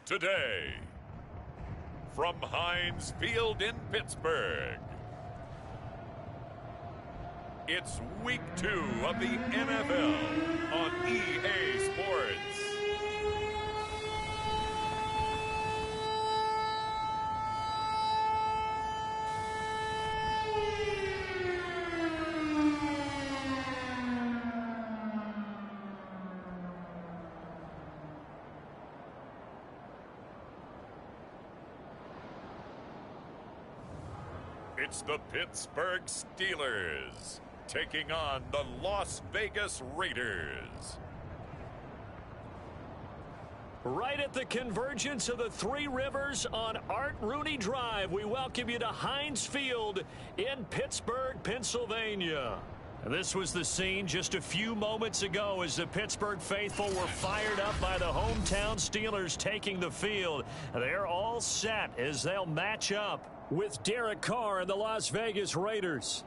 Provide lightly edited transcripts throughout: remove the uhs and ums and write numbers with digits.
today. From Heinz Field in Pittsburgh, it's Week 2 of the NFL on EA Sports. It's the Pittsburgh Steelers taking on the Las Vegas Raiders. Right at the convergence of the Three Rivers on Art Rooney Drive, we welcome you to Heinz Field in Pittsburgh, Pennsylvania. This was the scene just a few moments ago as the Pittsburgh faithful were fired up by the hometown Steelers taking the field. They're all set as they'll match up with Derek Carr and the Las Vegas Raiders.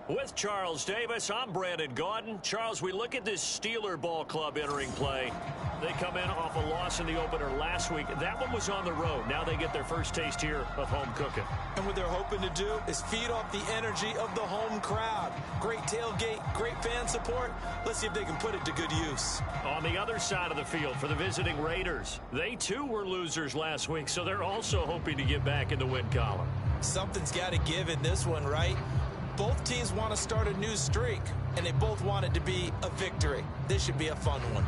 With Charles Davis, I'm Brandon Gaudin. Charles, we look at this Steeler ball club entering play. They come in off a loss in the opener last week. That one was on the road. Now they get their first taste here of home cooking. And what they're hoping to do is feed off the energy of the home crowd. Great tailgate, great fan support. Let's see if they can put it to good use. On the other side of the field for the visiting Raiders, they too were losers last week, so they're also hoping to get back in the win column. Something's got to give in this one, right? Both teams want to start a new streak, and they both want it to be a victory. This should be a fun one.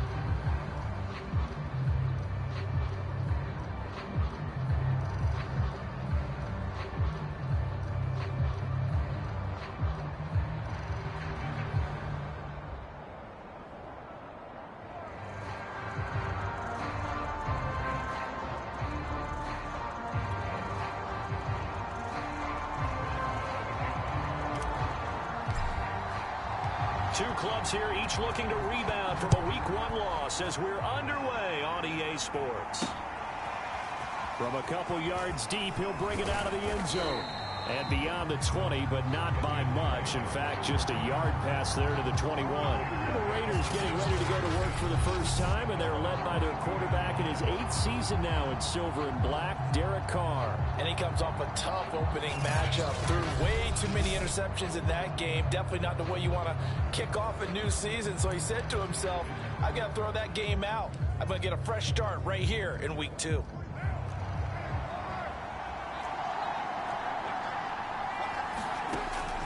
Two clubs here, each looking to rebound from a Week 1 loss as we're underway on EA Sports. From a couple yards deep, he'll bring it out of the end zone. And beyond the 20, but not by much. In fact, just a yard pass there to the 21. The Raiders getting ready to go to work for the first time, and they're led by their quarterback in his 8th season now in silver and black, Derek Carr. And he comes off a tough opening matchup. Threw way too many interceptions in that game. Definitely not the way you want to kick off a new season. So he said to himself, I've got to throw that game out. I'm going to get a fresh start right here in Week 2.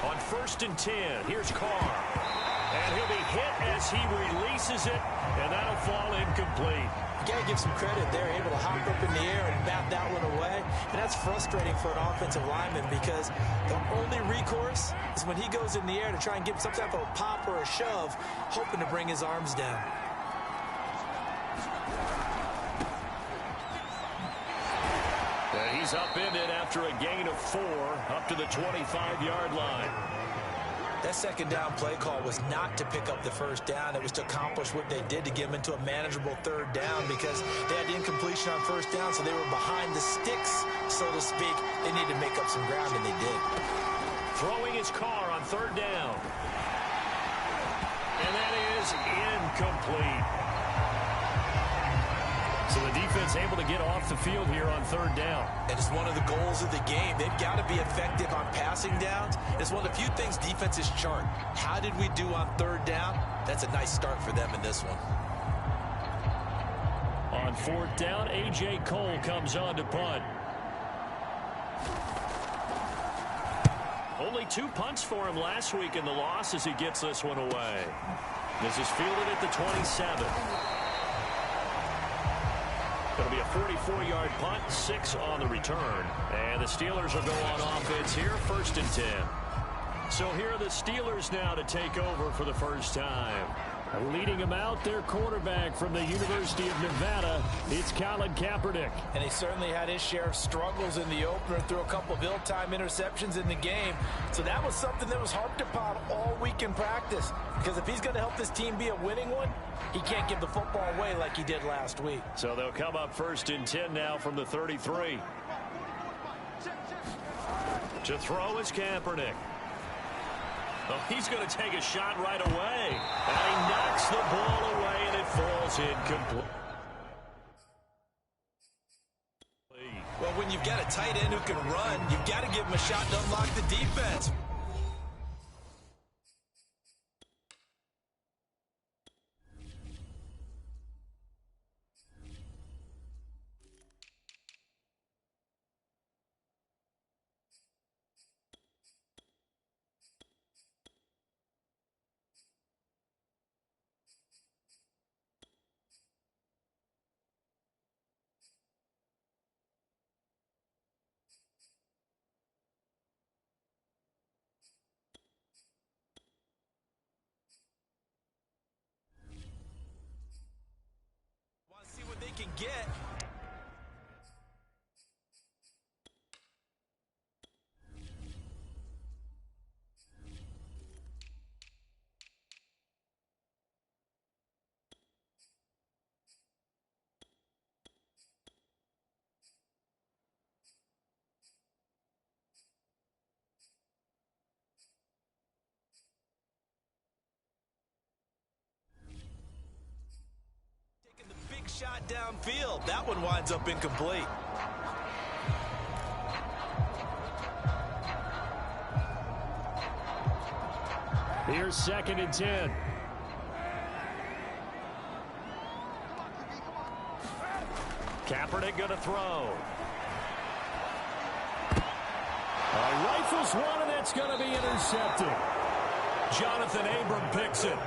On 1st and 10, here's Carr. And he'll be hit as he releases it, and that'll fall incomplete. You got to give some credit. They're able to hop up in the air and bat that one away. And that's frustrating for an offensive lineman because the only recourse is when he goes in the air to try and get some type of a pop or a shove, hoping to bring his arms down. He's upended after a gain of 4 up to the 25-yard line. That second down play call was not to pick up the first down. It was to accomplish what they did to get them into a manageable third down because they had incompletion on first down, so they were behind the sticks, so to speak. They needed to make up some ground, and they did. Throwing his Carr on 3rd down. And that is incomplete. So the defense able to get off the field here on 3rd down. And it's one of the goals of the game. They've got to be effective on passing downs. It's one of the few things defenses chart. How did we do on 3rd down? That's a nice start for them in this one. On 4th down, A.J. Cole comes on to punt. Only 2 punts for him last week in the loss as he gets this one away. This is fielded at the 27. It'll be a 44-yard punt, 6 on the return. And the Steelers will go on offense here, 1st and 10. So here are the Steelers now to take over for the first time. Leading them out, their quarterback from the University of Nevada, it's Colin Kaepernick. And he certainly had his share of struggles in the opener, threw a couple of ill-timed interceptions in the game. So that was something that was harped upon all week in practice. Because if he's going to help this team be a winning one, he can't give the football away like he did last week. So they'll come up 1st and 10 now from the 33. To throw is Kaepernick. Oh, he's going to take a shot right away. And he knocks the ball away, and it falls incomplete. Well, when you've got a tight end who can run, you've got to give him a shot to unlock the defense. Can get. Shot downfield. That one winds up incomplete. Here's 2nd and 10. Kaepernick going to throw. Rifles one, and that's going to be intercepted. Jonathan Abram picks it.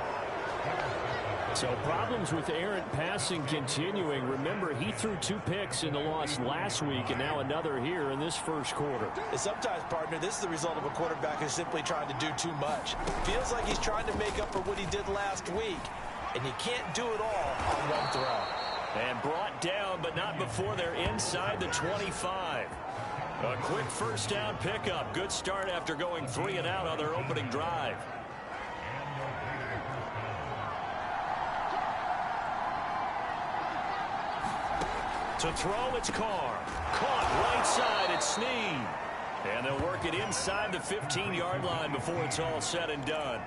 So problems with errant passing continuing. Remember, he threw 2 picks in the loss last week, and now another here in this first quarter. And sometimes, partner, this is the result of a quarterback who's simply trying to do too much. Feels like he's trying to make up for what he did last week, and you can't do it all on one throw. And brought down, but not before they're inside the 25. A quick first down pickup. Good start after going 3 and out on their opening drive. To throw, it's Carr. Caught right side, it's Snead. And they'll work it inside the 15-yard line before it's all said and done.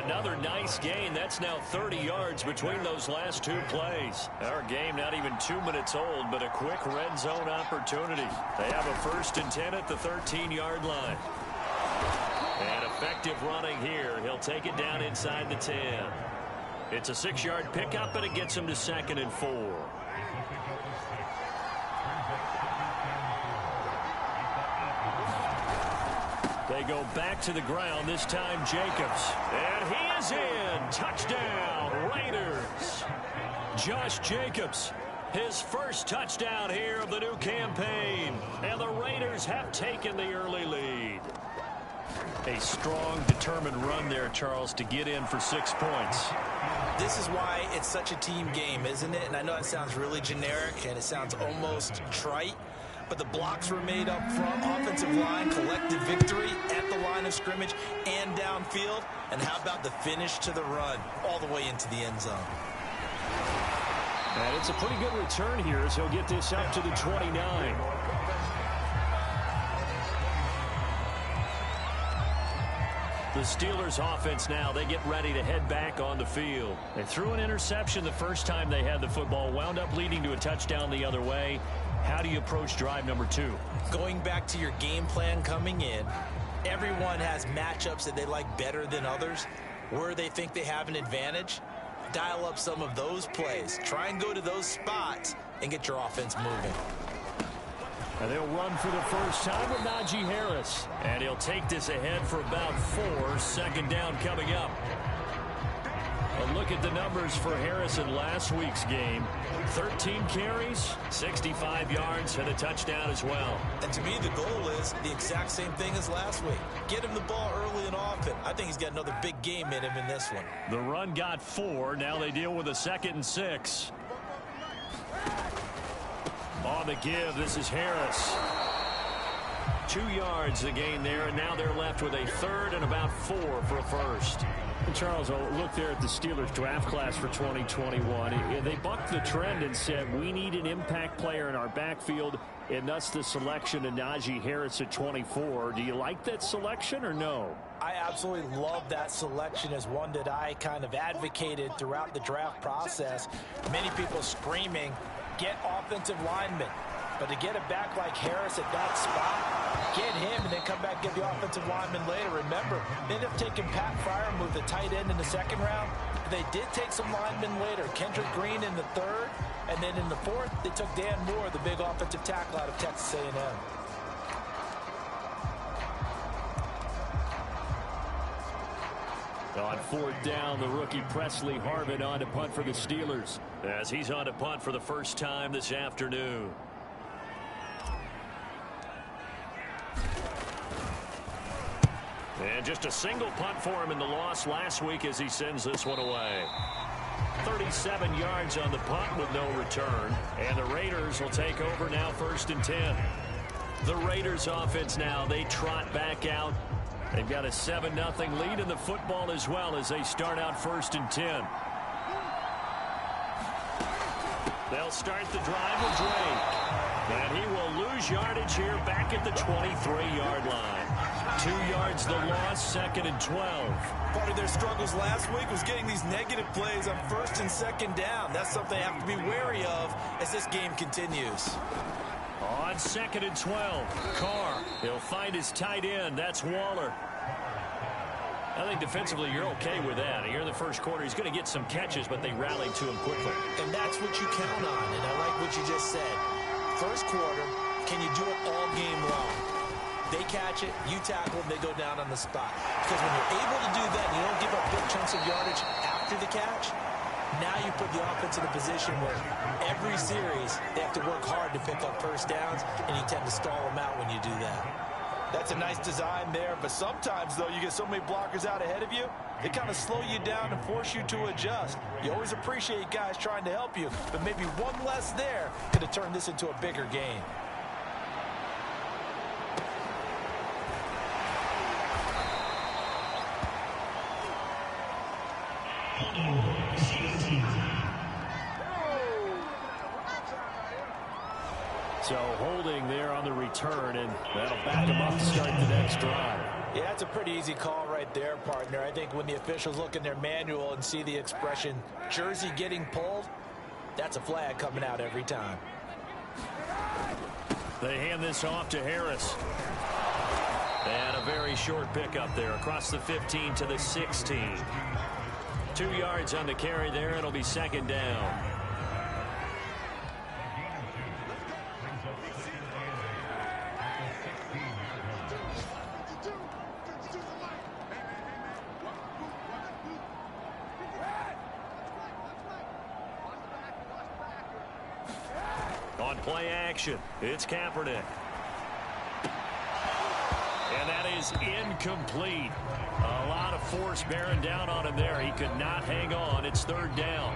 Another nice gain. That's now 30 yards between those last 2 plays. Our game not even 2 minutes old, but a quick red zone opportunity. They have a 1st and 10 at the 13-yard line. And effective running here. He'll take it down inside the 10. It's a 6-yard pickup, and it gets him to 2nd and 4. They go back to the ground, this time Jacobs. And he is in. Touchdown, Raiders. Josh Jacobs, his first touchdown here of the new campaign. And the Raiders have taken the early lead. A strong, determined run there, Charles, to get in for 6 points. This is why it's such a team game, isn't it? And I know it sounds really generic, and it sounds almost trite. But the blocks were made up front, offensive line, collective victory at the line of scrimmage and downfield. And how about the finish to the run all the way into the end zone? And it's a pretty good return here as he'll get this up to the 29. The Steelers offense now, they get ready to head back on the field. They threw an interception the first time they had the football, wound up leading to a touchdown the other way. How do you approach drive number 2? Going back to your game plan coming in, everyone has matchups that they like better than others. Where they think they have an advantage, dial up some of those plays. Try and go to those spots and get your offense moving. And they'll run for the first time with Najee Harris. And he'll take this ahead for about 4. 2nd down coming up. A look at the numbers for Harris in last week's game. 13 carries, 65 yards, and a touchdown as well. And to me, the goal is the exact same thing as last week. Get him the ball early and often. I think he's got another big game in him in this one. The run got 4. Now they deal with a 2nd and 6. On the give, this is Harris. 2 yards the gain there, and now they're left with a 3rd and about 4 for a first. And Charles, I'll look there at the Steelers draft class for 2021. They bucked the trend and said, we need an impact player in our backfield, and thus the selection of Najee Harris at 24. Do you like that selection or no? I absolutely love that selection as one that I kind of advocated throughout the draft process. Many people screaming, get offensive linemen. But to get a back like Harris at that spot, get him and then come back and get the offensive lineman later. Remember, they ended up taking Pat Freiermuth, the tight end, in the second round. They did take some linemen later. Kendrick Green in the third. And then in the fourth, they took Dan Moore, the big offensive tackle out of Texas A&M. On fourth down, the rookie Presley Harvin on to punt for the Steelers, as he's on to punt for the first time this afternoon. And just a single punt for him in the loss last week as he sends this one away. 37 yards on the punt with no return. And the Raiders will take over now, 1st and 10. The Raiders offense now, they trot back out. They've got a 7-0 lead in the football as well as they start out 1st and 10. They'll start the drive with Drake. And he will lose yardage here back at the 23-yard line. 2 yards the loss, 2nd and 12. Part of their struggles last week was getting these negative plays on 1st and 2nd down. That's something they have to be wary of as this game continues. On 2nd and 12, Carr. He'll find his tight end. That's Waller. I think defensively you're okay with that. Here in the first quarter, he's going to get some catches, but they rallied to him quickly. And that's what you count on, and I like what you just said. First quarter, can you do it all game long? They catch it, you tackle them, they go down on the spot. Because when you're able to do that, and you don't give up big chunks of yardage after the catch, now you put the offense in a position where every series they have to work hard to pick up first downs, and you tend to stall them out when you do that. That's a nice design there, but sometimes, though, you get so many blockers out ahead of you, they kind of slow you down and force you to adjust. You always appreciate guys trying to help you, but maybe one less there could have turned this into a bigger game. So holding there on the return, and that'll back him up to start the next drive. Yeah, that's a pretty easy call right there, partner. I think when the officials look in their manual and see the expression jersey getting pulled, that's a flag coming out every time. They hand this off to Harris. And a very short pickup there across the 15 to the 16. 2 yards on the carry there. It'll be 2nd down. On play action, it's Kaepernick. And that is incomplete. A lot of force bearing down on him there. He could not hang on. It's 3rd down.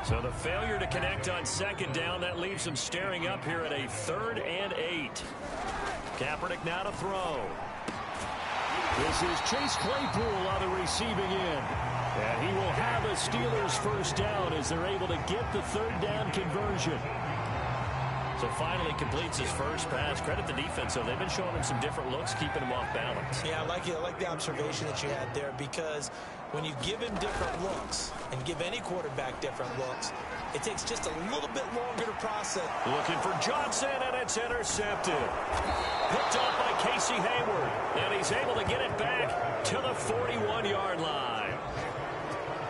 So the failure to connect on 2nd down, that leaves him staring up here at a 3rd and 8. Kaepernick now to throw. This is Chase Claypool on the receiving end. And he will have a Steelers first down as they're able to get the 3rd down conversion. So finally completes his first pass. Credit the defense, though. They've been showing him some different looks, keeping him off balance. Yeah, I like the observation that you had there, because when you give him different looks and give any quarterback different looks, it takes just a little bit longer to process. Looking for Johnson, and it's intercepted. Picked off by Casey Hayward, and he's able to get it back to the 41-yard line.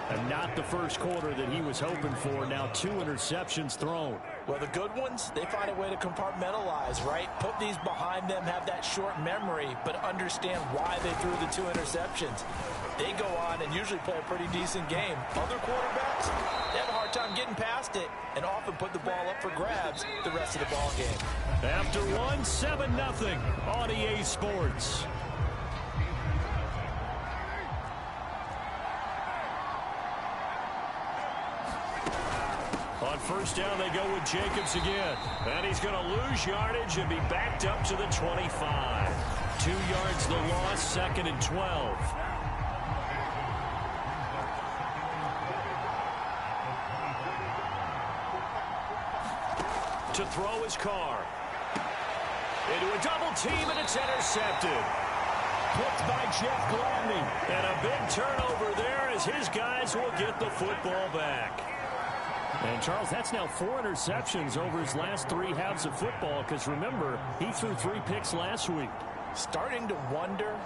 And not the first quarter that he was hoping for. Now 2 interceptions thrown. Well, the good ones, they find a way to compartmentalize, right? Put these behind them, have that short memory, but understand why they threw the 2 interceptions. They go on and usually play a pretty decent game. Other quarterbacks, they have a hard time getting past it and often put the ball up for grabs the rest of the ball game. After one, 7-0 on EA Sports. On first down, they go with Jacobs again. And he's going to lose yardage and be backed up to the 25. 2 yards the loss, 2nd and 12. To throw his Carr. Into a double team, and it's intercepted. picked by Jeff Gladney. And a big turnover there as his guys will get the football back. And, Charles, that's now 4 interceptions over his last 3 halves of football because, remember, he threw 3 picks last week. Starting to wonder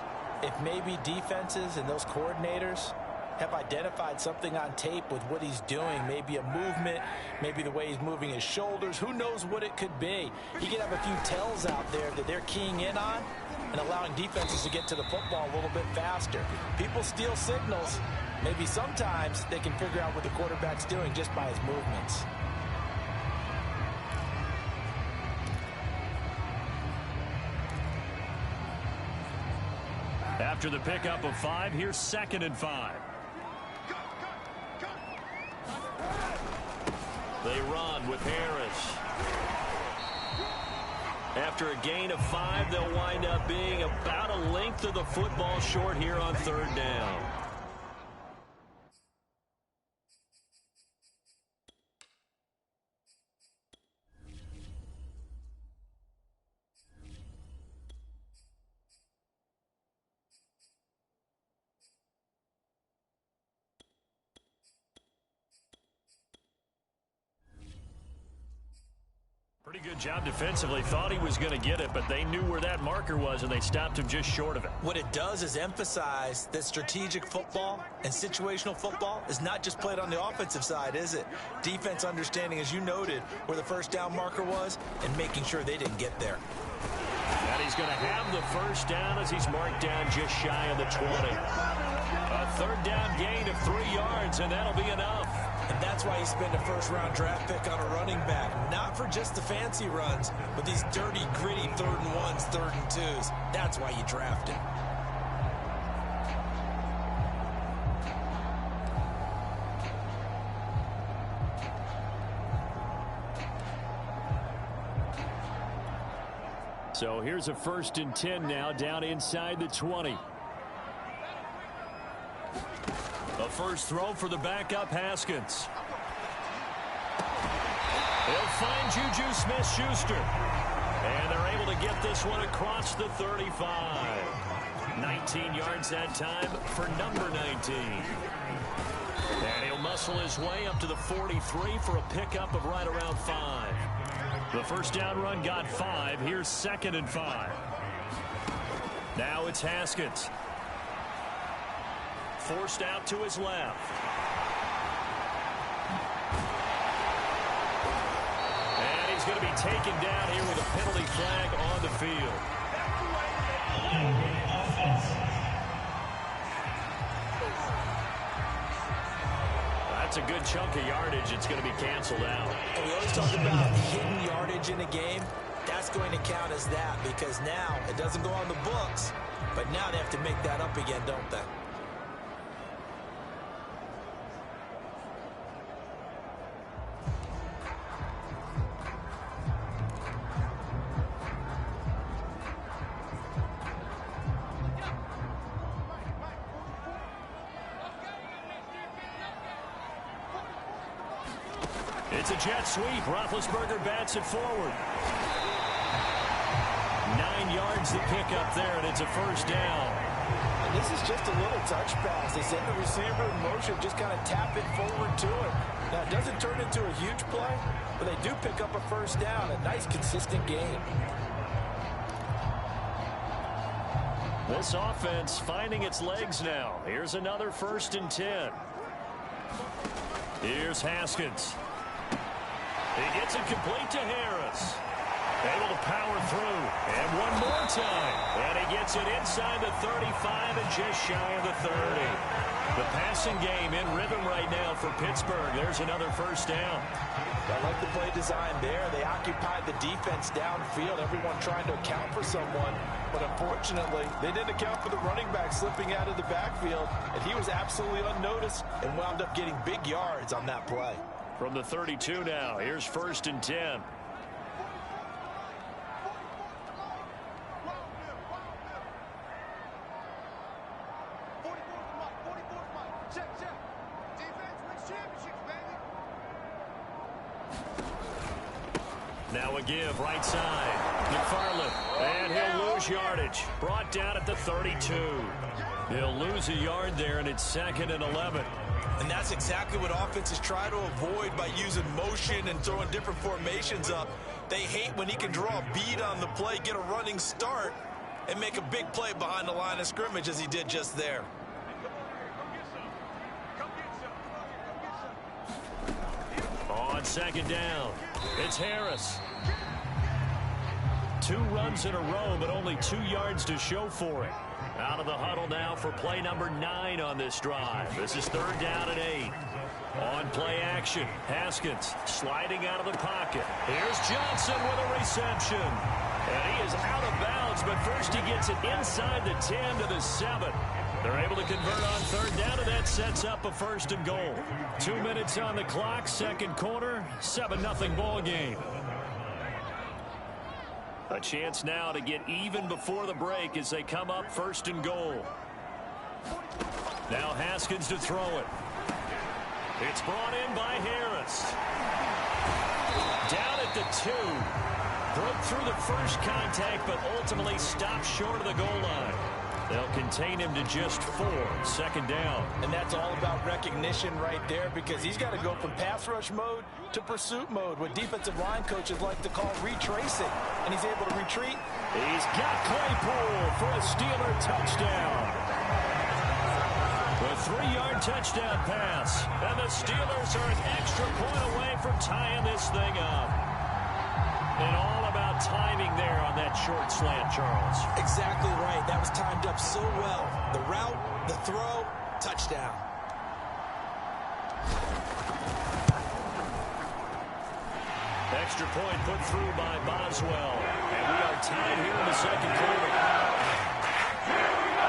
if maybe defenses and those coordinators have identified something on tape with what he's doing. Maybe a movement, maybe the way he's moving his shoulders. Who knows what it could be? He could have a few tells out there that they're keying in on and allowing defenses to get to the football a little bit faster. People steal signals. Maybe sometimes they can figure out what the quarterback's doing just by his movements. After the pickup of 5, here's 2nd and 5. They run with Harris. After a gain of 5, they'll wind up being about a length of the football short here on 3rd down. Pretty good job defensively. Thought he was going to get it, but they knew where that marker was, and they stopped him just short of it. What it does is emphasize that strategic football and situational football is not just played on the offensive side, is it? Defense understanding, as you noted, where the 1st down marker was and making sure they didn't get there. And he's going to have the 1st down as he's marked down just shy of the 20. A 3rd down gain of 3 yards, and that'll be enough. And that's why you spend a 1st-round draft pick on a running back. Not for just the fancy runs, but these dirty, gritty 3rd and 1s, 3rd and 2s. That's why you draft him. So here's a 1st and 10 now, down inside the 20. A 1st throw for the backup, Haskins. He'll find Juju Smith-Schuster. And they're able to get this one across the 35. 19 yards that time for number 19. And he'll muscle his way up to the 43 for a pickup of right around 5. The 1st down run got 5. Here's 2nd and 5. Now it's Haskins. Forced out to his left. And he's going to be taken down here with a penalty flag on the field. That's a good chunk of yardage. It's going to be canceled out. And we always talk about hidden yardage in a game. That's going to count as that because now it doesn't go on the books, but now they have to make that up again, don't they? It's a jet sweep. Roethlisberger bats it forward. 9 yards to pick up there, and it's a 1st down. And this is just a little touch pass. They send the receiver in motion, just kind of tap it forward to it. Now, it doesn't turn into a huge play, but they do pick up a 1st down. A nice, consistent game. This offense finding its legs now. Here's another 1st and 10. Here's Haskins. He gets it complete to Harris. Able to power through. And one more time. And he gets it inside the 35 and just shy of the 30. The passing game in rhythm right now for Pittsburgh. There's another 1st down. I like the play design there. They occupied the defense downfield. Everyone trying to account for someone. But unfortunately, they didn't account for the running back slipping out of the backfield. And he was absolutely unnoticed and wound up getting big yards on that play. From the 32 now, here's 1st and 10. Now a give right side. McFarland, and he'll lose yardage. Brought down at the 32. He'll lose a yard there, and it's 2nd and 11. And that's exactly what offenses try to avoid by using motion and throwing different formations up. They hate when he can draw a bead on the play, get a running start, and make a big play behind the line of scrimmage as he did just there. On 2nd down, it's Harris. 2 runs in a row, but only 2 yards to show for it. Out of the huddle now for play number 9 on this drive. This is 3rd down and 8. On play action, Haskins sliding out of the pocket. Here's Johnson with a reception. And he is out of bounds, but first he gets it inside the 10 to the 7. They're able to convert on 3rd down, and that sets up a 1st and goal. 2 minutes on the clock, 2nd quarter, 7-0 ball game. A chance now to get even before the break as they come up 1st and goal. Now Haskins to throw it. It's brought in by Harris. Down at the 2. Broke through the first contact, but ultimately stopped short of the goal line. They'll contain him to just 4, 2nd down. And that's all about recognition right there, because he's got to go from pass rush mode to pursuit mode, what defensive line coaches like to call retracing. And he's able to retreat. He's got Claypool for a Steeler touchdown. The 3-yard touchdown pass. And the Steelers are an extra point away from tying this thing up. And all about timing there on that short slant, Charles. Exactly right. That was timed up so well. The route, the throw, touchdown. Extra point put through by Boswell. And we are tied here in the 2nd quarter.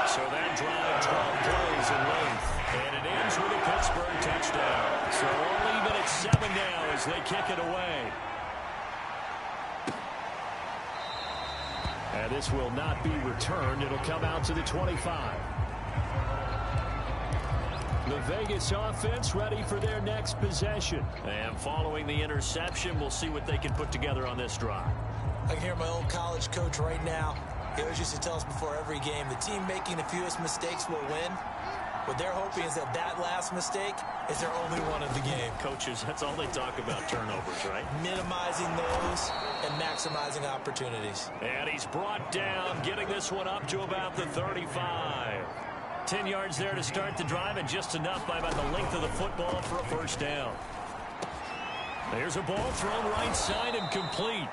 So that drive, 12 plays in length. And it ends with a Pittsburgh touchdown. So we'll leave it at 7 now as they kick it away. And this will not be returned. It'll come out to the 25. The Vegas offense ready for their next possession. And following the interception, we'll see what they can put together on this drive. I can hear my old college coach right now. He always used to tell us before every game, the team making the fewest mistakes will win. What they're hoping is that that last mistake is their only one of the game. Coaches, that's all they talk about, turnovers, right? Minimizing those and maximizing opportunities. And he's brought down, getting this one up to about the 35. 10 yards there to start the drive, and just enough by about the length of the football for a 1st down. There's a ball thrown right side and complete.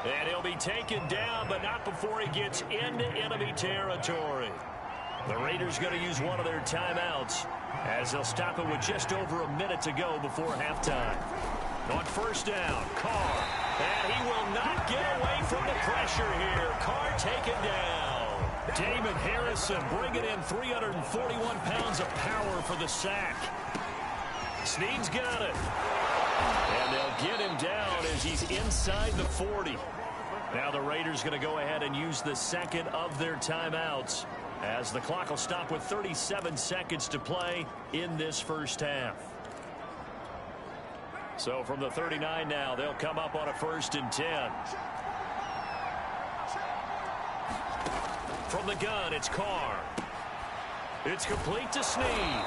And he'll be taken down, but not before he gets into enemy territory. The Raiders going to use one of their timeouts as they'll stop it with just over a minute to go before halftime. On 1st down, Carr. And he will not get away from the pressure here. Carr taken down. Damon Harrison bringing in 341 pounds of power for the sack. Snead's got it. And they'll get him down as he's inside the 40. Now the Raiders going to go ahead and use the 2nd of their timeouts, as the clock will stop with 37 seconds to play in this 1st half. So from the 39 now, they'll come up on a 1st and 10. From the gun, it's Carr. It's complete to Snead.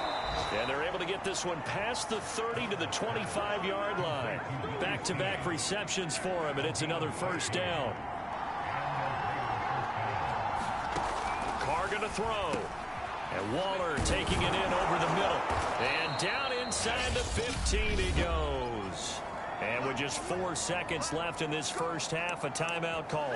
And they're able to get this one past the 30 to the 25-yard line. Back-to-back receptions for him, and it's another 1st down. Carr going to throw. And Waller taking it in over the middle. And down inside the 15 he goes. And with just 4 seconds left in this 1st half, a timeout call.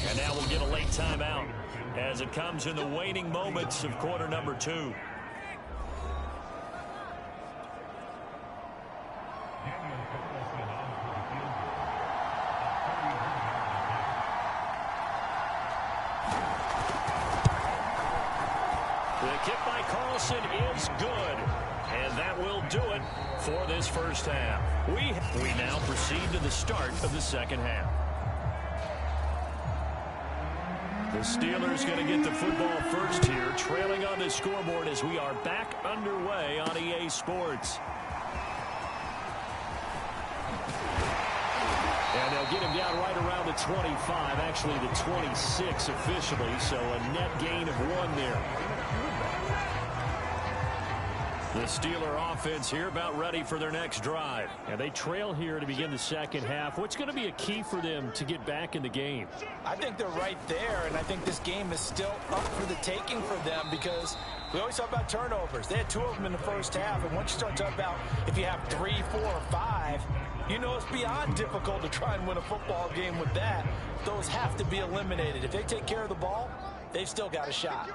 And now we'll get a late timeout as it comes in the waning moments of quarter number 2. The kick by Carlson is good. And that will do it for this 1st half. We now proceed to the start of the 2nd half. The Steelers going to get the football first here, trailing on the scoreboard as we are back underway on EA Sports. And they'll get him down right around the 25, actually the 26 officially, so a net gain of 1 there. The Steeler offense here about ready for their next drive. And they trail here to begin the second half. What's going to be a key for them to get back in the game? I think they're right there, and I think this game is still up for the taking for them because we always talk about turnovers. They had 2 of them in the first half, and once you start talking about if you have 3, 4, or 5, you know it's beyond difficult to try and win a football game with that. Those have to be eliminated. If they take care of the ball, they've still got a shot.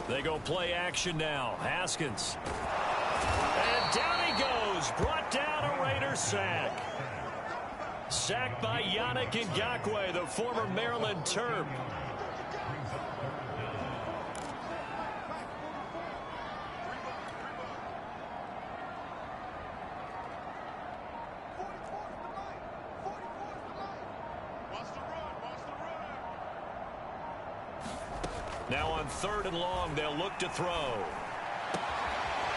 They go play action now. Haskins. And down he goes. Brought down a Raider sack. Sacked by Yannick Ngakoue, the former Maryland Terp. Now on 3rd and long, they'll look to throw.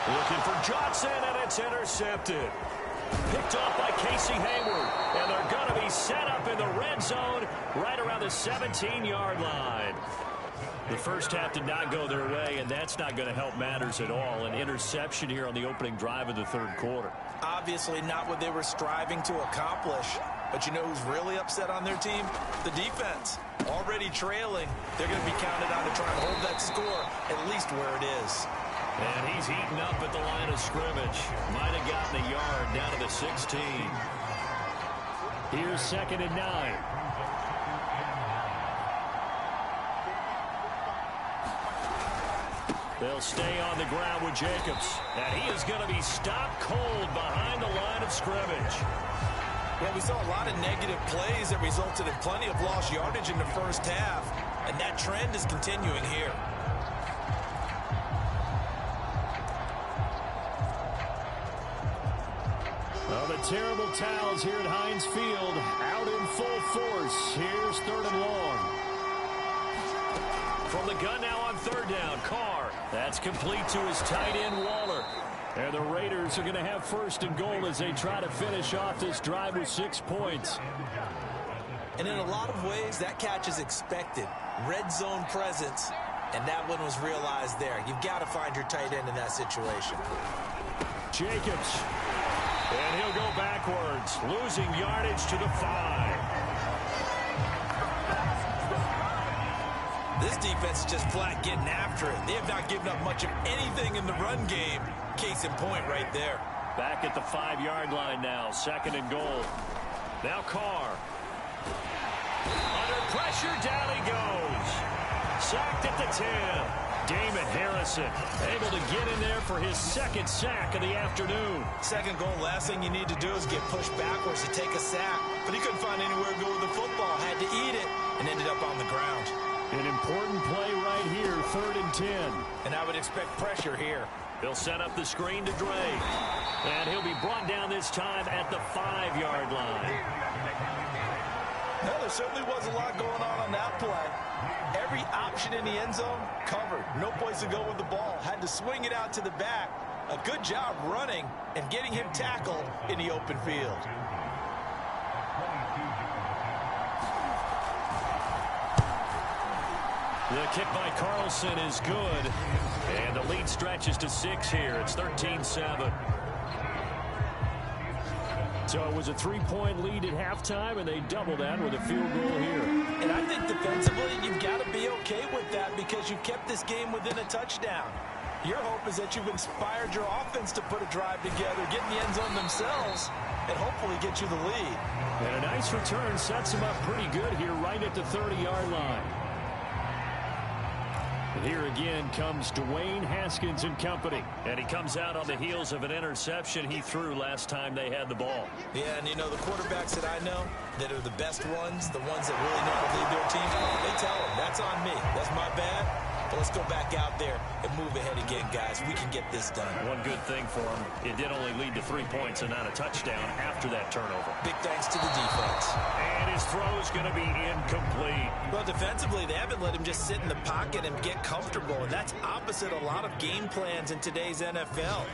Looking for Johnson, and it's intercepted. Picked off by Casey Hayward, and they're going to be set up in the red zone right around the 17-yard line. The first half did not go their way, and that's not going to help matters at all. An interception here on the opening drive of the 3rd quarter. Obviously not what they were striving to accomplish. But you know who's really upset on their team? The defense. Already trailing. They're going to be counted on to try and hold that score at least where it is. And he's eaten up at the line of scrimmage. Might have gotten a yard down to the 16. Here's 2nd and 9. They'll stay on the ground with Jacobs. And he is going to be stopped cold behind the line of scrimmage. Yeah, we saw a lot of negative plays that resulted in plenty of lost yardage in the first half. And that trend is continuing here. Well, the terrible towels here at Heinz Field out in full force. Here's 3rd and long. From the gun now on 3rd down, Carr. That's complete to his tight end, Waller. And the Raiders are going to have 1st and goal as they try to finish off this drive with 6 points. And in a lot of ways, that catch is expected. Red zone presence, and that one was realized there. You've got to find your tight end in that situation. Jacobs. And he'll go backwards, losing yardage to the 5. This defense is just flat getting after it. They have not given up much of anything in the run game. Case in point right there. Back at the 5-yard line now, 2nd and goal. Now Carr. Under pressure, down he goes. Sacked at the 10. Damon Harrison able to get in there for his 2nd sack of the afternoon. 2nd goal, last thing you need to do is get pushed backwards to take a sack. But he couldn't find anywhere to go with the football. Had to eat it and ended up on the ground. An important play right here, 3rd and 10. And I would expect pressure here. He'll set up the screen to Dre. And he'll be brought down this time at the 5-yard line. Well, there certainly was a lot going on that play. Every option in the end zone covered. No place to go with the ball. Had to swing it out to the back. A good job running and getting him tackled in the open field. The kick by Carlson is good. And the lead stretches to 6 here. It's 13-7. So it was a 3-point lead at halftime, and they doubled that with a field goal here. And I think defensively, you've got to be okay with that because you've kept this game within a touchdown. Your hope is that you've inspired your offense to put a drive together, get in the end zone themselves, and hopefully get you the lead. And a nice return sets them up pretty good here right at the 30-yard line. And here again comes Dwayne Haskins and company. And he comes out on the heels of an interception he threw last time they had the ball. Yeah, and you know, the quarterbacks that I know that are the best ones, the ones that really know how to lead their team, they tell them, that's on me. That's my bad. But let's go back out there and move ahead again, guys. We can get this done. One good thing for him, it did only lead to 3 points and not a touchdown after that turnover. Big thanks to the defense. And his throw is going to be incomplete. Well, defensively, they haven't let him just sit in the pocket and get comfortable, and that's opposite a lot of game plans in today's NFL.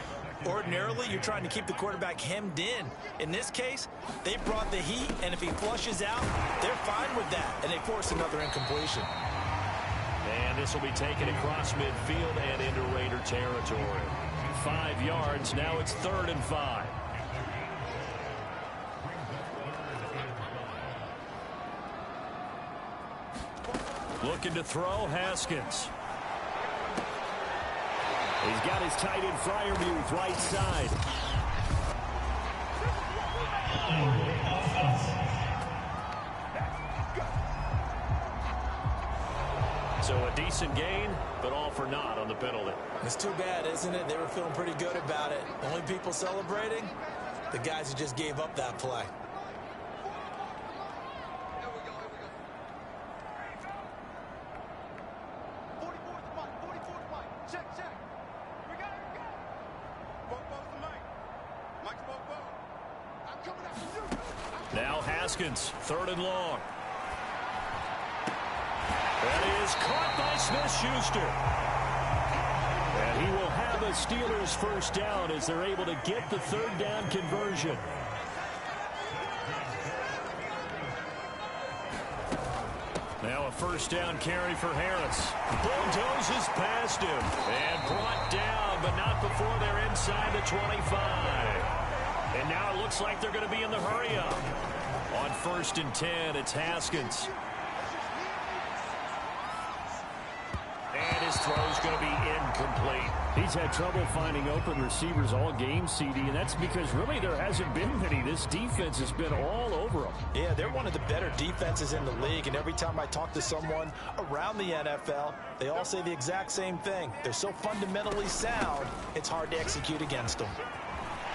Ordinarily, you're trying to keep the quarterback hemmed in. In this case, they brought the heat, and if he flushes out, they're fine with that, and they force another incompletion. And this will be taken across midfield and into Raider territory. 5 yards. Now it's 3rd and 5. Looking to throw, Haskins. He's got his tight end Freiermuth right side. So a decent gain, but all for naught on the penalty. It's too bad, isn't it? They were feeling pretty good about it. Only people celebrating? The guys who just gave up that play. Now Haskins, 3rd and long. That is caught by Smith-Schuster. And he will have a Steelers first down as they're able to get the 3rd down conversion. Now a first down carry for Harris. Bulldozes past him and brought down, but not before they're inside the 25. And now it looks like they're going to be in the hurry-up. On 1st and 10, it's Haskins. And his throw's going to be incomplete. He's had trouble finding open receivers all game, CD, and that's because really there hasn't been many. This defense has been all over them. Yeah, they're one of the better defenses in the league, and every time I talk to someone around the NFL, they all say the exact same thing. They're so fundamentally sound, it's hard to execute against them.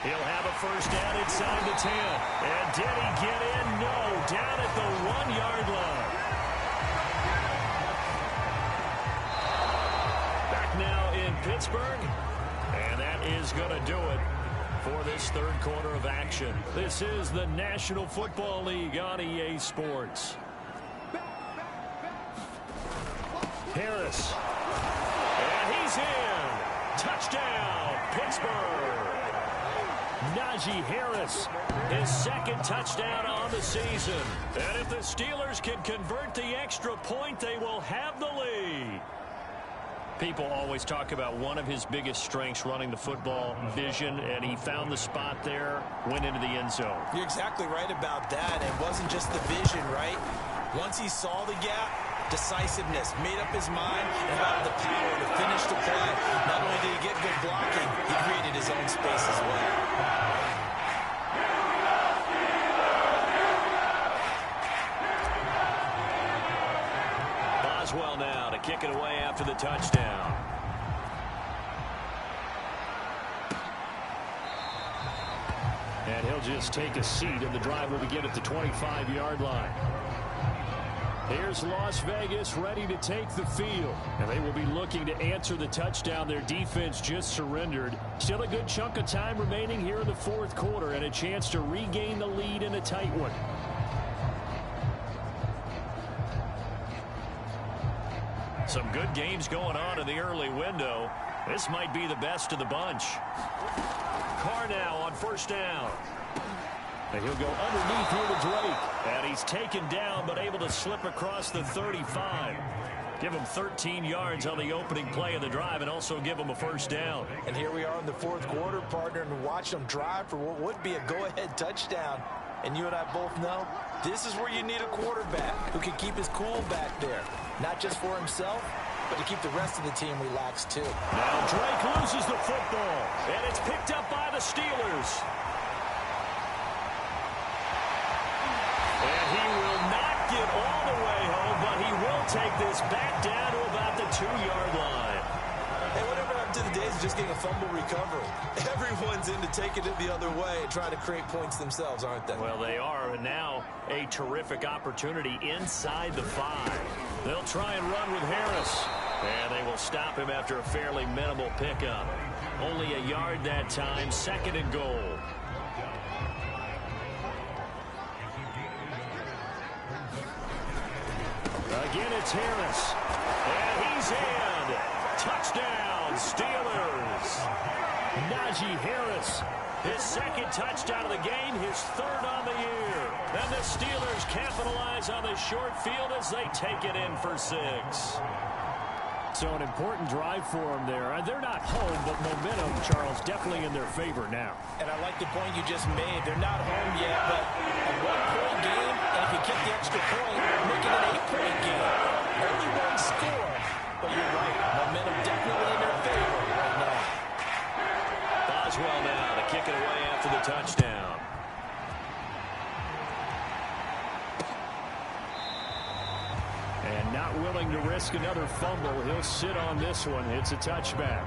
He'll have a first down inside the 10. And did he get in? No. Down at the 1-yard line. Back now in Pittsburgh. And that is going to do it for this 3rd quarter of action. This is the National Football League on EA Sports. Harris. And he's in. Touchdown, Pittsburgh. Najee Harris, his 2nd touchdown on the season. And if the Steelers can convert the extra point, they will have the lead. People always talk about one of his biggest strengths running the football, vision, and he found the spot there, went into the end zone. You're exactly right about that. It wasn't just the vision, right? Once he saw the gap, decisiveness, made up his mind, and had the power to finish the play. Not only did he get good blocking, he created his own space as well. Boswell now to kick it away after the touchdown. And he'll just take a seat, and the drive will begin at the 25-yard line. Here's Las Vegas ready to take the field. And they will be looking to answer the touchdown their defense just surrendered. Still a good chunk of time remaining here in the 4th quarter and a chance to regain the lead in a tight one. Some good games going on in the early window. This might be the best of the bunch. Carr now on 1st down. And he'll go underneath here to Drake. And he's taken down, but able to slip across the 35. Give him 13 yards on the opening play of the drive and also give him a first down. And here we are in the 4th quarter, partner, and watch them drive for what would be a go-ahead touchdown. And you and I both know this is where you need a quarterback who can keep his cool back there. Not just for himself, but to keep the rest of the team relaxed, too. Now Drake loses the football, and it's picked up by the Steelers. And he will not get all the way home, but he will take this back down to about the 2-yard line. Hey, whatever happened to the days of just getting a fumble recovery? Everyone's into taking it the other way and trying to create points themselves, aren't they? Well, they are, and now a terrific opportunity inside the 5. They'll try and run with Harris, and they will stop him after a fairly minimal pickup. Only a yard that time, 2nd and goal. Again, it's Harris. And he's in. Touchdown, Steelers. Najee Harris, his second touchdown of the game, his third on the year. And the Steelers capitalize on the short field as they take it in for 6. So an important drive for them there. They're not home, but momentum, Charles, definitely in their favor now. And I like the point you just made. They're not home yet, but a 1-point game, and if you kick the extra point, make it an 8-point game. Only one score, but you're right. Momentum definitely in their favor right now. Boswell now to kick it away after the touchdown. And not willing to risk another fumble. He'll sit on this one. It's a touchback.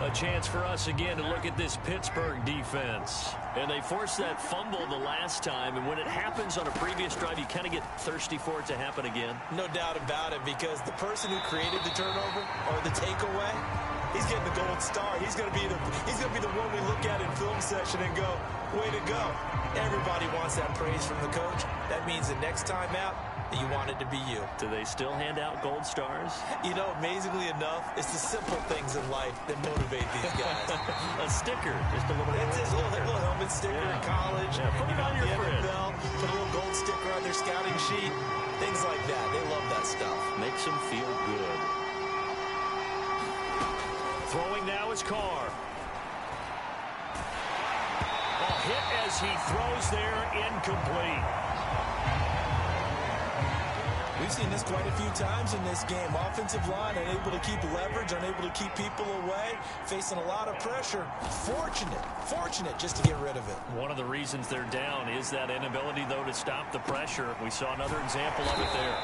A chance for us again to look at this Pittsburgh defense. And they forced that fumble the last time, and when it happens on a previous drive, you kind of get thirsty for it to happen again. No doubt about it, because the person who created the turnover or the takeaway, he's getting the gold star. He's going to be the one we look at in film session and go, way to go. Everybody wants that praise from the coach. That means the next time out, you want it to be you. Do they still hand out gold stars? You know, amazingly enough, it's the simple things in life that motivate these guys. A sticker, just a little. It's a little helmet sticker in college. Yeah, put it on your fridge. Put a little gold sticker on their scouting sheet. Things like that. They love that stuff. Makes them feel good. Throwing now is Carr. A hit as he throws there, incomplete. We've seen this quite a few times in this game. Offensive line unable to keep leverage, unable to keep people away, facing a lot of pressure. Fortunate just to get rid of it. One of the reasons they're down is that inability, though, to stop the pressure. We saw another example of it there.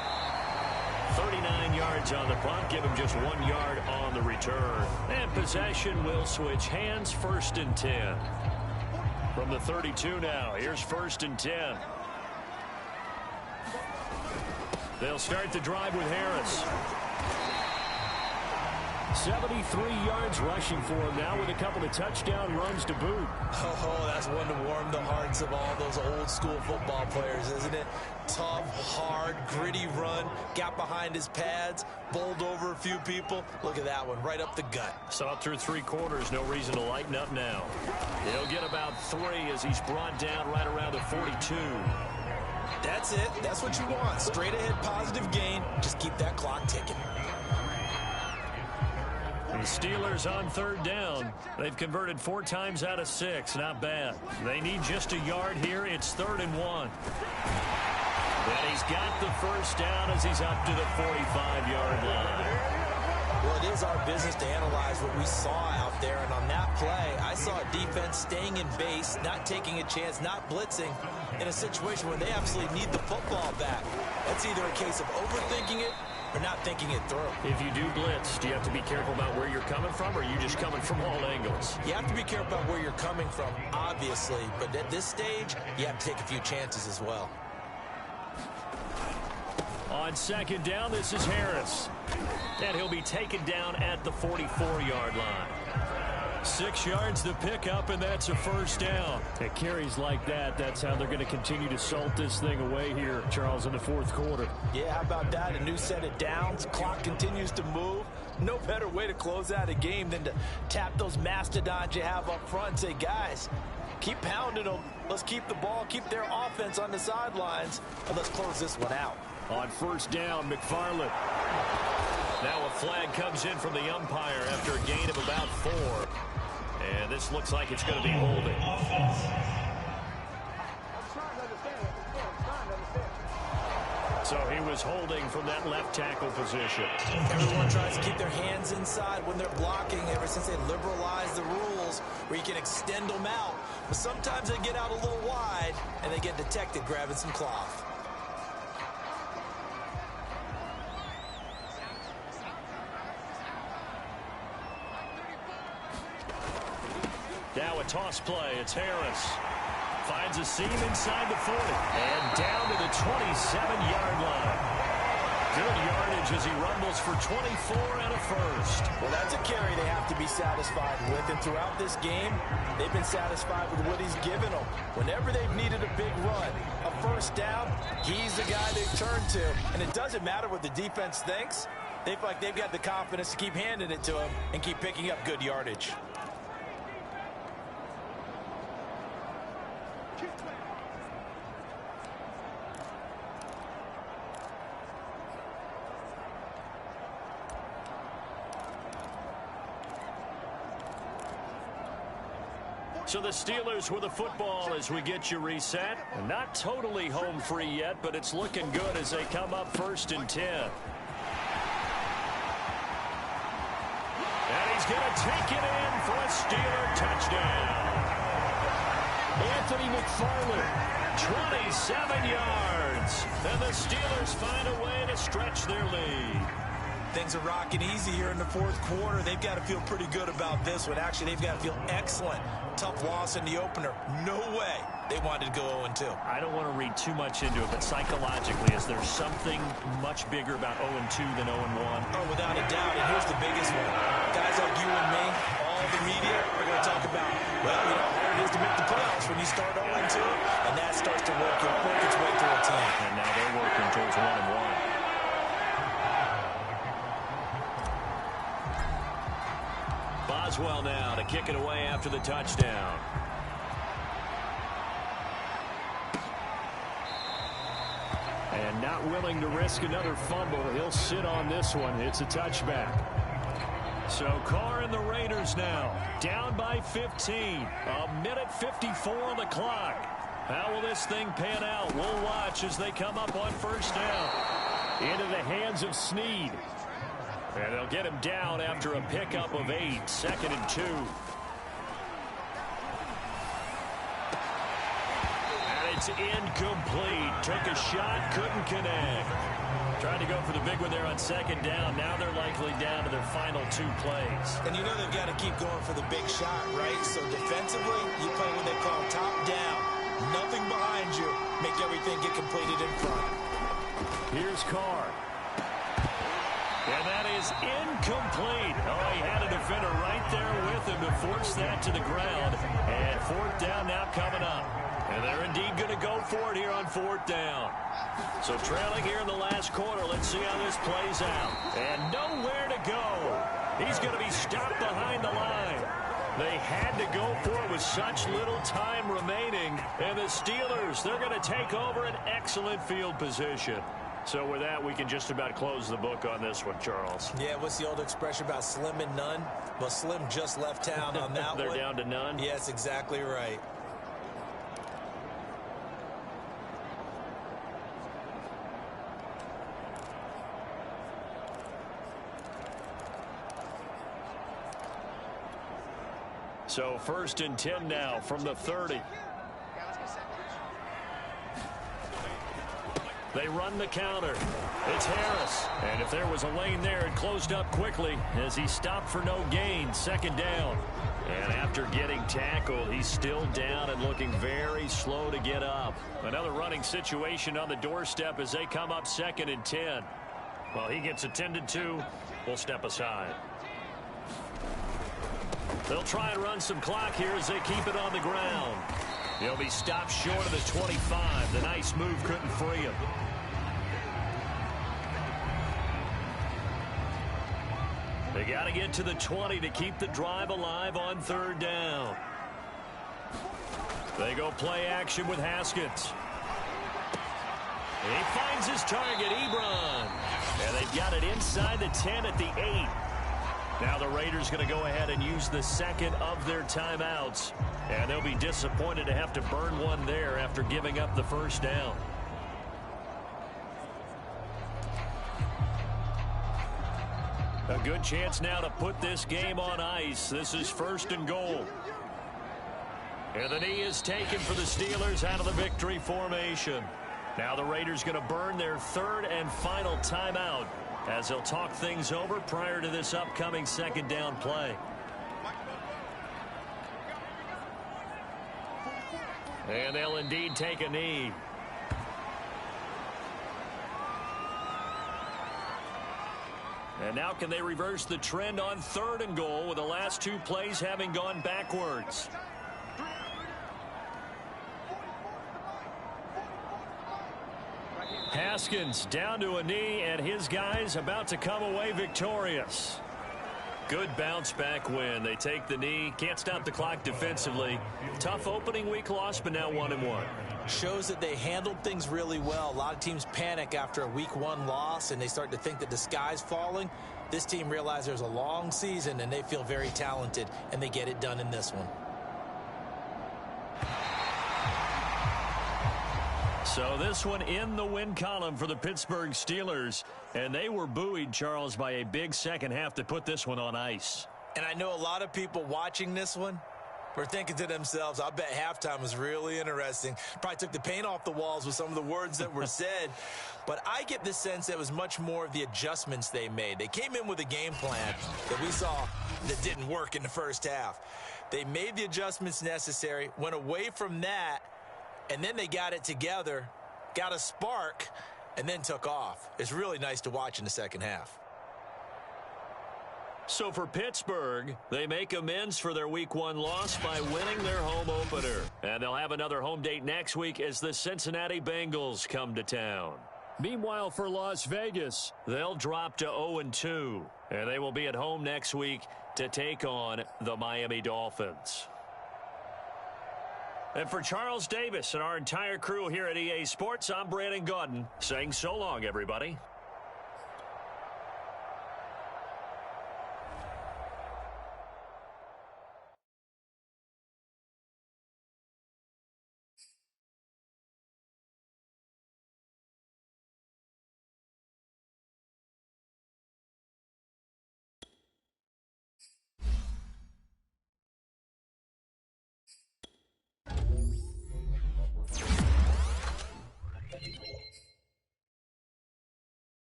39 yards on the punt, give him just 1 yard on the return. And possession will switch hands, 1st and 10. From the 32 now, here's 1st and 10. They'll start the drive with Harris. 73 yards rushing for him now with a couple of touchdown runs to boot. Oh, that's one to warm the hearts of all those old school football players, isn't it? Tough, hard, gritty run, got behind his pads, bowled over a few people. Look at that one, right up the gut. Saw it through 3 quarters, no reason to lighten up now. He'll get about 3 as he's brought down right around the 42. That's it. That's what you want. Straight ahead positive gain. Just keep that clock ticking. The Steelers on 3rd down. They've converted 4 times out of 6. Not bad. They need just a yard here. It's 3rd and 1. And he's got the 1st down as he's up to the 45-yard line. Well, it is our business to analyze what we saw out there, and on that play, I saw a defense staying in base, not taking a chance, not blitzing, in a situation where they absolutely need the football back. That's either a case of overthinking it or not thinking it through. If you do blitz, do you have to be careful about where you're coming from, or are you just coming from all angles? You have to be careful about where you're coming from, obviously, but at this stage, you have to take a few chances as well. On 2nd down, this is Harris. And he'll be taken down at the 44-yard line. 6 yards to pick up, and that's a 1st down. It carries like that. That's how they're going to continue to salt this thing away here, Charles, in the 4th quarter. Yeah, how about that? A new set of downs. Clock continues to move. No better way to close out a game than to tap those mastodons you have up front and say, guys, keep pounding them. Let's keep the ball, keep their offense on the sidelines, and let's close this one out. On 1st down, McFarland. Now a flag comes in from the umpire after a gain of about 4. And this looks like it's going to be holding. So he was holding from that left tackle position. Everyone tries to keep their hands inside when they're blocking ever since they liberalized the rules where you can extend them out. But sometimes they get out a little wide and they get detected grabbing some cloth. Now a toss play. It's Harris. Finds a seam inside the 40. And down to the 27-yard line. Good yardage as he rumbles for 24 and a 1st. Well, that's a carry they have to be satisfied with. And throughout this game, they've been satisfied with what he's given them. Whenever they've needed a big run, a 1st down, he's the guy they've turned to. And it doesn't matter what the defense thinks. They feel like they've got the confidence to keep handing it to him and keep picking up good yardage. So the Steelers with the football as we get you reset. Not totally home free yet, but it's looking good as they come up 1st and 10. And he's going to take it in for a Steeler touchdown. Anthony McFarland, 27 yards. And the Steelers find a way to stretch their lead. Things are rocking easy here in the 4th quarter. They've got to feel pretty good about this one. Actually, they've got to feel excellent. Tough loss in the opener. No way they wanted to go 0-2. I don't want to read too much into it, but psychologically, is there something much bigger about 0-2 than 0-1? Oh, without a doubt. And here's the biggest one. Guys like you and me, all the media, are going to talk about, well, you know, how it is to make the playoffs when you start 0-2, and that starts to work its way through a team. And now they're working towards 1-1. Boswell now to kick it away after the touchdown. And not willing to risk another fumble. He'll sit on this one. It's a touchback. So Carr and the Raiders now down by 15. 1:54 on the clock. How will this thing pan out? We'll watch as they come up on 1st down. Into the hands of Snead. And they'll get him down after a pickup of 8. 2nd and 2. And it's incomplete. Took a shot, couldn't connect. Tried to go for the big one there on 2nd down. Now they're likely down to their final 2 plays. And you know they've got to keep going for the big shot, right? So defensively, you play what they call top down. Nothing behind you. Make everything get completed in front. Here's Carr. And that is incomplete. Oh, he had a defender right there with him to force that to the ground. And 4th down now coming up. And they're indeed going to go for it here on 4th down. So trailing here in the last quarter. Let's see how this plays out. And nowhere to go. He's going to be stopped behind the line. They had to go for it with such little time remaining. And the Steelers, they're going to take over an excellent field position. So with that, we can just about close the book on this one, Charles. Yeah, what's the old expression about slim and none? Well, Slim just left town on that They're one. down to none? Yes, exactly right. So 1st and 10 now from the 30. They run the counter. It's Harris. And if there was a lane there, it closed up quickly as he stopped for no gain. 2nd down. And after getting tackled, he's still down and looking very slow to get up. Another running situation on the doorstep as they come up 2nd and 10. Well, he gets attended to. We'll step aside. They'll try and run some clock here as they keep it on the ground. He'll be stopped short of the 25. The nice move couldn't free him. They got to get to the 20 to keep the drive alive on 3rd down. They go play action with Haskins. He finds his target, Ebron. And they've got it inside the 10 at the 8. Now the Raiders going to go ahead and use the 2nd of their timeouts. And they'll be disappointed to have to burn one there after giving up the 1st down. A good chance now to put this game on ice. This is 1st and goal. And the knee is taken for the Steelers out of the victory formation. Now the Raiders going to burn their 3rd and final timeout as they'll talk things over prior to this upcoming 2nd down play. And they'll indeed take a knee. And now can they reverse the trend on 3rd and goal with the last 2 plays having gone backwards? Haskins down to a knee, and his guys about to come away victorious. Good bounce back win. They take the knee. Can't stop the clock defensively. Tough opening week loss, but now 1-1. Shows that they handled things really well. A lot of teams panic after a week 1 loss, and they start to think that the sky's falling. This team realized there's a long season, and they feel very talented, and they get it done in this one. So this one in the win column for the Pittsburgh Steelers. And they were buoyed, Charles, by a big second half that put this one on ice. And I know a lot of people watching this one were thinking to themselves, I bet halftime was really interesting. Probably took the paint off the walls with some of the words that were said. But I get the sense it was much more of the adjustments they made. They came in with a game plan that we saw that didn't work in the first half. They made the adjustments necessary, went away from that, and then they got it together, got a spark, and then took off. It's really nice to watch in the second half. So for Pittsburgh, they make amends for their Week 1 loss by winning their home opener. And they'll have another home date next week as the Cincinnati Bengals come to town. Meanwhile, for Las Vegas, they'll drop to 0-2, and they will be at home next week to take on the Miami Dolphins. And for Charles Davis and our entire crew here at EA Sports, I'm Brandon Gaudin saying so long, everybody.